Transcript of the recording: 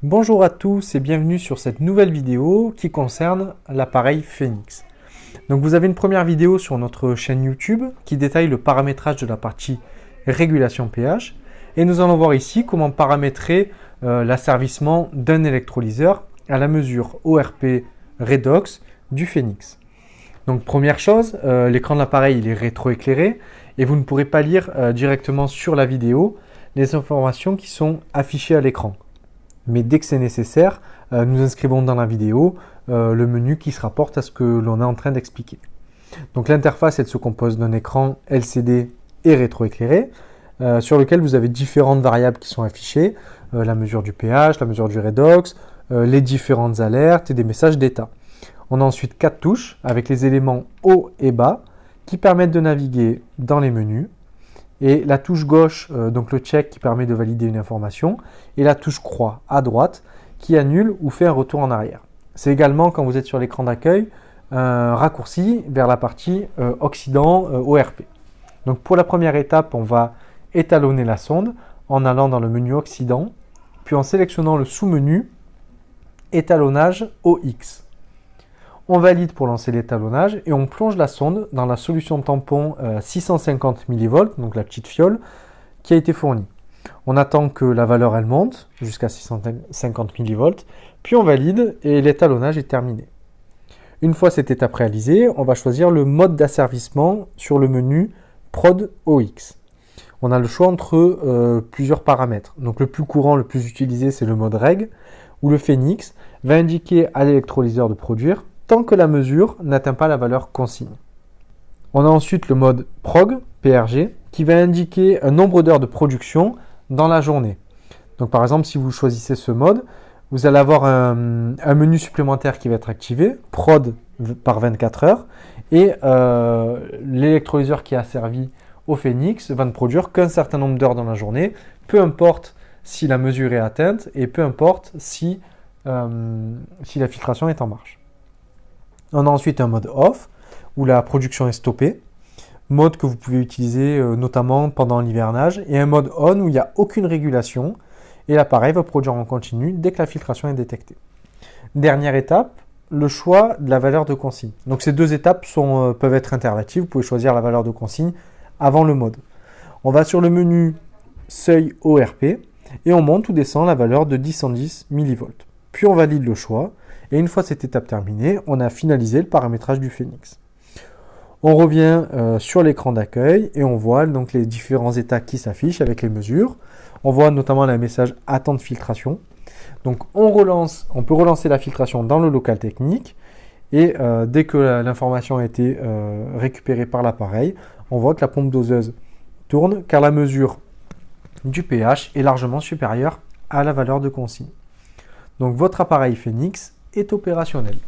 Bonjour à tous et bienvenue sur cette nouvelle vidéo qui concerne l'appareil Phoenix. Donc vous avez une première vidéo sur notre chaîne YouTube qui détaille le paramétrage de la partie régulation pH et nous allons voir ici comment paramétrer l'asservissement d'un électrolyseur à la mesure ORP redox du Phoenix. Donc première chose, l'écran de l'appareil il est rétroéclairé et vous ne pourrez pas lire directement sur la vidéo les informations qui sont affichées à l'écran. Mais dès que c'est nécessaire, nous inscrivons dans la vidéo le menu qui se rapporte à ce que l'on est en train d'expliquer. Donc l'interface elle se compose d'un écran LCD et rétroéclairé sur lequel vous avez différentes variables qui sont affichées, la mesure du pH, la mesure du redox, les différentes alertes et des messages d'état. On a ensuite 4 touches avec les éléments haut et bas qui permettent de naviguer dans les menus. Et la touche gauche, donc le check qui permet de valider une information, et la touche croix à droite qui annule ou fait un retour en arrière. C'est également, quand vous êtes sur l'écran d'accueil, un raccourci vers la partie Occident ORP. Donc pour la première étape, on va étalonner la sonde en allant dans le menu Occident, puis en sélectionnant le sous-menu étalonnage OX. On valide pour lancer l'étalonnage et on plonge la sonde dans la solution tampon 650 mV, donc la petite fiole, qui a été fournie. On attend que la valeur elle monte jusqu'à 650 mV, puis on valide et l'étalonnage est terminé. Une fois cette étape réalisée, on va choisir le mode d'asservissement sur le menu Prod OX. On a le choix entre plusieurs paramètres. Donc le plus courant, le plus utilisé, c'est le mode reg, où le Phoenix va indiquer à l'électrolyseur de produire tant que la mesure n'atteint pas la valeur consigne. On a ensuite le mode prog, PRG, qui va indiquer un nombre d'heures de production dans la journée. Donc par exemple, si vous choisissez ce mode, vous allez avoir un menu supplémentaire qui va être activé, prod par 24 heures, et l'électrolyseur qui est asservi au Phoenix va ne produire qu'un certain nombre d'heures dans la journée, peu importe si la mesure est atteinte et peu importe si la filtration est en marche. On a ensuite un mode off, où la production est stoppée, mode que vous pouvez utiliser notamment pendant l'hivernage, et un mode on où il n'y a aucune régulation, et l'appareil va produire en continu dès que la filtration est détectée. Dernière étape, le choix de la valeur de consigne. Donc ces deux étapes peuvent être interactives, vous pouvez choisir la valeur de consigne avant le mode. On va sur le menu seuil ORP, et on monte ou descend la valeur de 1010 mV. Puis on valide le choix, et une fois cette étape terminée, on a finalisé le paramétrage du Phoenix. On revient sur l'écran d'accueil et on voit donc les différents états qui s'affichent avec les mesures. On voit notamment le message attente filtration. Donc on peut relancer la filtration dans le local technique et dès que l'information a été récupérée par l'appareil, on voit que la pompe doseuse tourne car la mesure du pH est largement supérieure à la valeur de consigne. Donc votre appareil Phoenix est opérationnel.